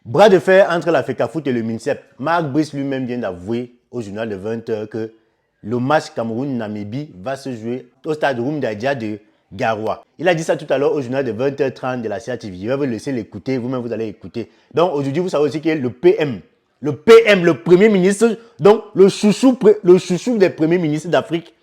Bras de fer entre la FECAFOOT et le MINSEP. Marc Brice lui-même vient d'avouer au journal de 20h que le match Cameroun-Namibie va se jouer au stade Rumdadia de Garoua. Il a dit ça tout à l'heure au journal de 20h30 de la CATV. Je vais vous laisser l'écouter, vous-même vous allez écouter. Donc aujourd'hui, vous savez aussi que le PM, le Premier ministre, donc le chouchou des premiers ministres d'Afrique,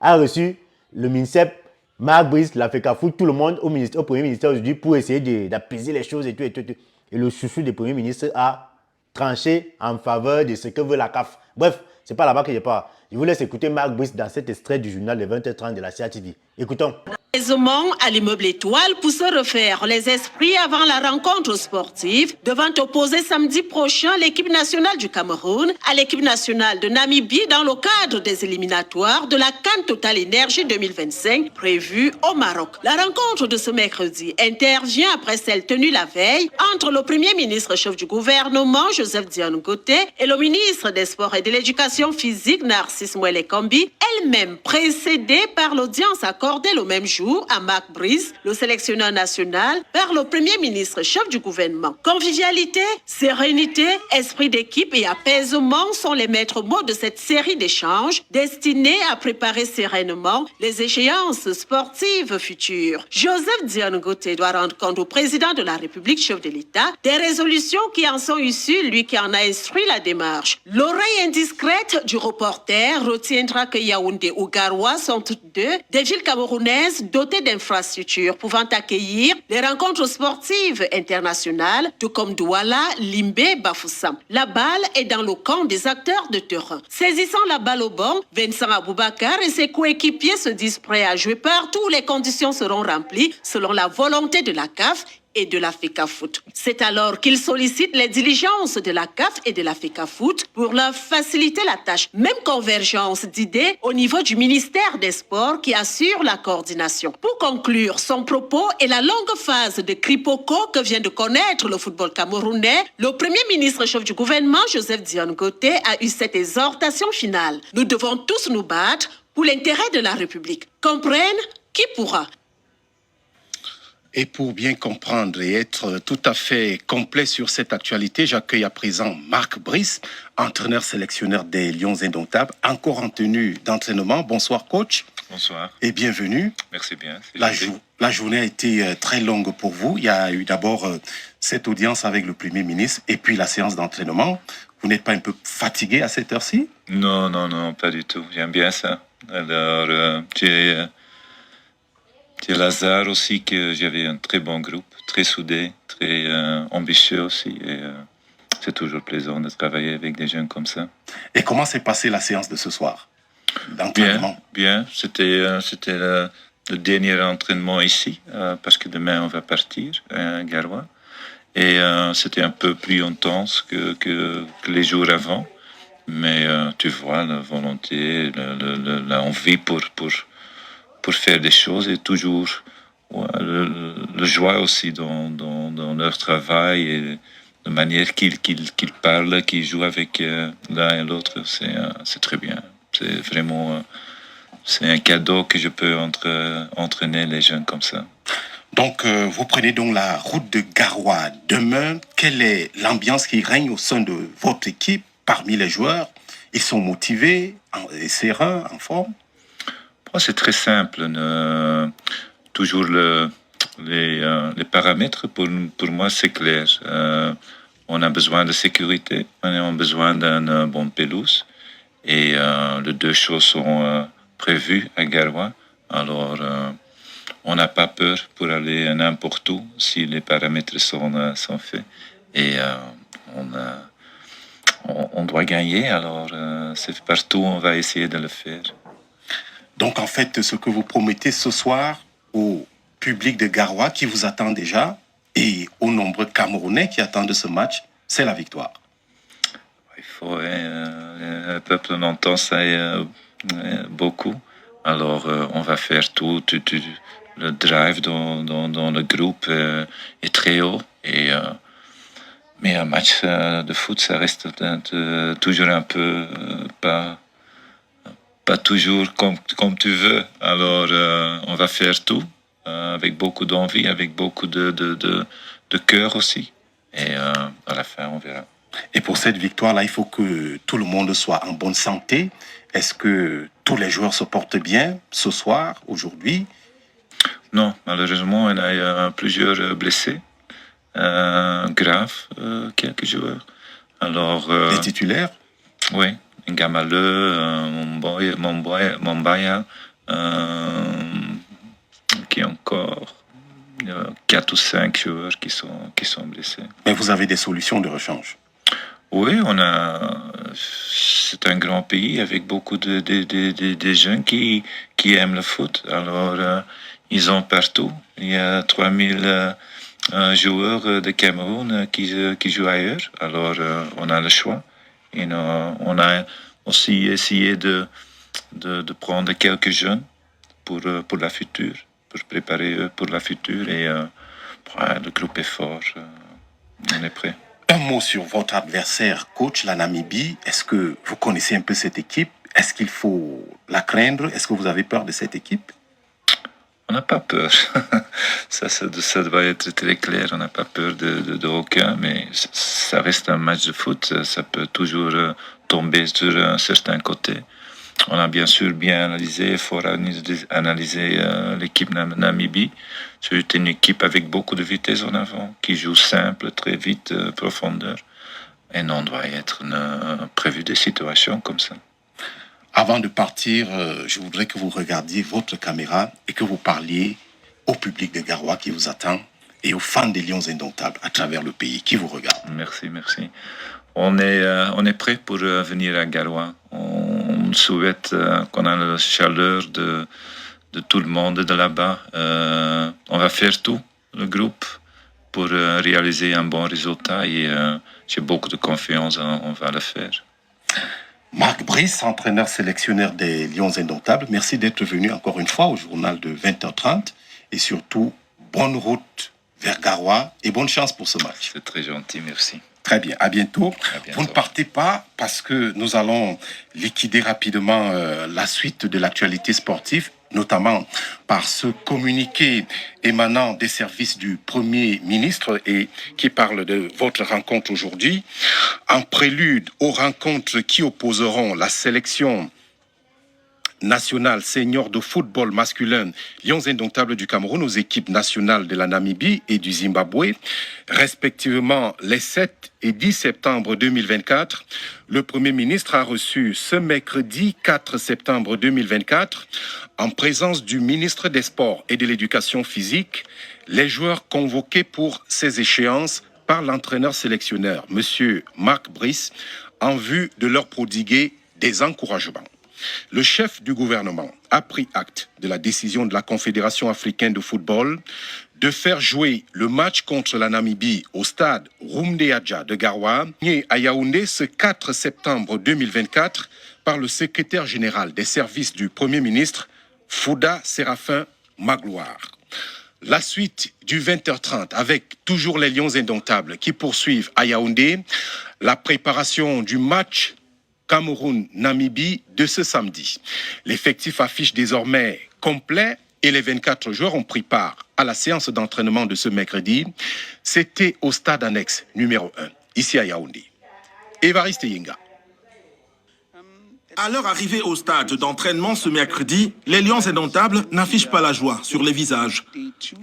a reçu le MINSEP, Marc Brice, la FECAFOOT, tout le monde au Premier ministère aujourd'hui pour essayer d'apaiser les choses et tout. Et le chouchou des premiers ministres a tranché en faveur de ce que veut la CAF. Bref, c'est pas là-bas que je pars. Je vous laisse écouter Marc Brice dans cet extrait du journal de 20h30 de la CATV. Écoutons. Aisément à l'immeuble Étoile pour se refaire les esprits avant la rencontre sportive devant opposer samedi prochain l'équipe nationale du Cameroun à l'équipe nationale de Namibie dans le cadre des éliminatoires de la CAN Total Énergie 2025 prévue au Maroc. La rencontre de ce mercredi intervient après celle tenue la veille entre le Premier ministre chef du gouvernement Joseph Dione Goté et le ministre des Sports et de l'Éducation physique Narcisse Mouele Kambi, elle-même précédée par l'audience accordée le même jour à Marc Brice, le sélectionneur national, par le Premier ministre chef du gouvernement. Convivialité, sérénité, esprit d'équipe et apaisement sont les maîtres mots de cette série d'échanges destinés à préparer sereinement les échéances sportives futures. Joseph Dione Goté doit rendre compte au président de la République, chef de l'État, des résolutions qui en sont issues, lui qui en a instruit la démarche. L'oreille indiscrète du reporter retiendra que Yaoundé ou Garoua sont deux des villes camerounaises dotées d'infrastructures pouvant accueillir les rencontres sportives internationales, tout comme Douala, Limbé, Bafoussam. La balle est dans le camp des acteurs de terrain. Saisissant la balle au banc, Vincent Aboubakar et ses coéquipiers se disent prêts à jouer partout où les conditions seront remplies selon la volonté de la CAF et de la FECAFOOT. C'est alors qu'il sollicite les diligences de la CAF et de la FECAFOOT pour leur faciliter la tâche. Même convergence d'idées au niveau du ministère des Sports qui assure la coordination. Pour conclure son propos et la longue phase de cripoko que vient de connaître le football camerounais, le Premier ministre chef du gouvernement, Joseph Dione Goté, a eu cette exhortation finale. Nous devons tous nous battre pour l'intérêt de la République. Comprenne qui pourra. Et pour bien comprendre et être tout à fait complet sur cette actualité, j'accueille à présent Marc Brice, entraîneur-sélectionneur des Lions Indomptables, encore en tenue d'entraînement. Bonsoir coach. Bonsoir. Et bienvenue. Merci bien. La journée a été très longue pour vous. Il y a eu d'abord cette audience avec le Premier ministre et puis la séance d'entraînement. Vous n'êtes pas un peu fatigué à cette heure-ci? Non, pas du tout. J'aime bien ça. Alors, j'ai Lazare aussi, que j'avais un très bon groupe, très soudé, très ambitieux aussi. Et c'est toujours plaisant de travailler avec des jeunes comme ça. Et comment s'est passée la séance de ce soir d'entraînement? Bien. C'était le dernier entraînement ici, parce que demain on va partir à Garoua. Et c'était un peu plus intense que les jours avant. Mais tu vois, la volonté, l'envie pour faire des choses et toujours le joie aussi dans leur travail et la manière qu'ils parlent, qu'ils jouent avec l'un et l'autre, c'est très bien. C'est vraiment c'est un cadeau que je peux entraîner les jeunes comme ça. Donc, vous prenez donc la route de Garoua. Demain, quelle est l'ambiance qui règne au sein de votre équipe parmi les joueurs? Ils sont motivés, sereins, en forme? C'est très simple. Toujours les paramètres, pour moi, c'est clair. On a besoin de sécurité, on a besoin d'une bonne pelouse. Et les deux choses sont prévues à Garoua. Alors, on n'a pas peur pour aller n'importe où si les paramètres sont faits. Et on doit gagner. Alors, c'est partout, on va essayer de le faire. Donc, en fait, ce que vous promettez ce soir au public de Garoua qui vous attend déjà et aux nombreux Camerounais qui attendent ce match, c'est la victoire. Il faut, le peuple en entend ça beaucoup. Alors, on va faire tout le drive dans le groupe est très haut. Mais un match de foot, ça reste toujours un peu pas toujours comme tu veux. Alors, on va faire tout avec beaucoup d'envie, avec beaucoup de cœur aussi. Et à la fin, verra. Et pour cette victoire-là, il faut que tout le monde soit en bonne santé. Est-ce que tous les joueurs se portent bien ce soir, aujourd'hui? Non, malheureusement, il y a plusieurs blessés, graves, quelques joueurs. Alors, Les titulaires? oui, Ngamale, Mombaya, qui est encore 4 ou 5 joueurs qui sont blessés. Mais vous avez des solutions de rechange? Oui, c'est un grand pays avec beaucoup de jeunes qui aiment le foot. Alors, ils ont partout. Il y a 3000 joueurs de Cameroun qui jouent ailleurs. Alors, on a le choix. Et on a aussi essayé de prendre quelques jeunes pour la future, pour préparer pour la future. Et le groupe est fort. On est prêt. Un mot sur votre adversaire, coach, la Namibie. Est-ce que vous connaissez un peu cette équipe? Est-ce qu'il faut la craindre? Est-ce que vous avez peur de cette équipe? On n'a pas peur. ça doit être très clair. On n'a pas peur de aucun, mais ça reste un match de foot. Ça peut toujours tomber sur un certain côté. On a bien sûr bien analysé, fort analysé l'équipe Namibie. C'est une équipe avec beaucoup de vitesse en avant, qui joue simple, très vite, profondeur. Et on doit être prévu des situations comme ça. Avant de partir, je voudrais que vous regardiez votre caméra et que vous parliez au public de Garoua qui vous attend et aux fans des Lions Indomptables à travers le pays qui vous regardent. Merci. On est prêt pour venir à Garoua. On souhaite qu'on ait la chaleur de tout le monde de là-bas. On va faire tout, le groupe, pour réaliser un bon résultat et j'ai beaucoup de confiance, on va le faire. Marc Brice, entraîneur sélectionneur des Lions Indomptables, merci d'être venu encore une fois au journal de 20h30 et surtout, bonne route vers Garoua et bonne chance pour ce match. C'est très gentil, merci. Très bien, à bientôt. À bientôt. Vous ne partez pas parce que nous allons liquider rapidement la suite de l'actualité sportive, notamment par ce communiqué émanant des services du Premier ministre et qui parle de votre rencontre aujourd'hui. En prélude aux rencontres qui opposeront la sélection nationale senior de football masculin Lions Indomptables du Cameroun aux équipes nationales de la Namibie et du Zimbabwe, respectivement les 7 et 10 septembre 2024, le Premier ministre a reçu ce mercredi 4 septembre 2024, en présence du ministre des Sports et de l'Éducation physique, les joueurs convoqués pour ces échéances par l'entraîneur sélectionneur, M. Marc Brice, en vue de leur prodiguer des encouragements. Le chef du gouvernement a pris acte de la décision de la Confédération africaine de football de faire jouer le match contre la Namibie au stade Rumdeadja de Garoua, né à Yaoundé ce 4 septembre 2024 par le secrétaire général des services du Premier ministre, Fouda Séraphin Magloire. La suite du 20h30 avec toujours les Lions Indomptables qui poursuivent à Yaoundé la préparation du match Cameroun-Namibie de ce samedi. L'effectif affiche désormais complet et les 24 joueurs ont pris part à la séance d'entraînement de ce mercredi. C'était au stade annexe numéro 1, ici à Yaoundé. Évariste Yinga. À leur arrivée au stade d'entraînement ce mercredi, les Lions Indomptables n'affichent pas la joie sur les visages.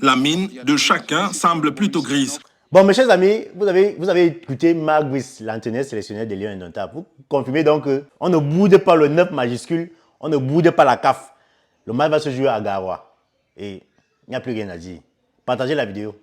La mine de chacun semble plutôt grise. Bon, mes chers amis, vous avez écouté Marc Brice, l'entraîneur sélectionneur des Lions Indomptables. Vous confirmez donc qu'on ne boude pas le 9 majuscule, on ne boude pas la CAF. Le match va se jouer à Garoua. Et il n'y a plus rien à dire. Partagez la vidéo.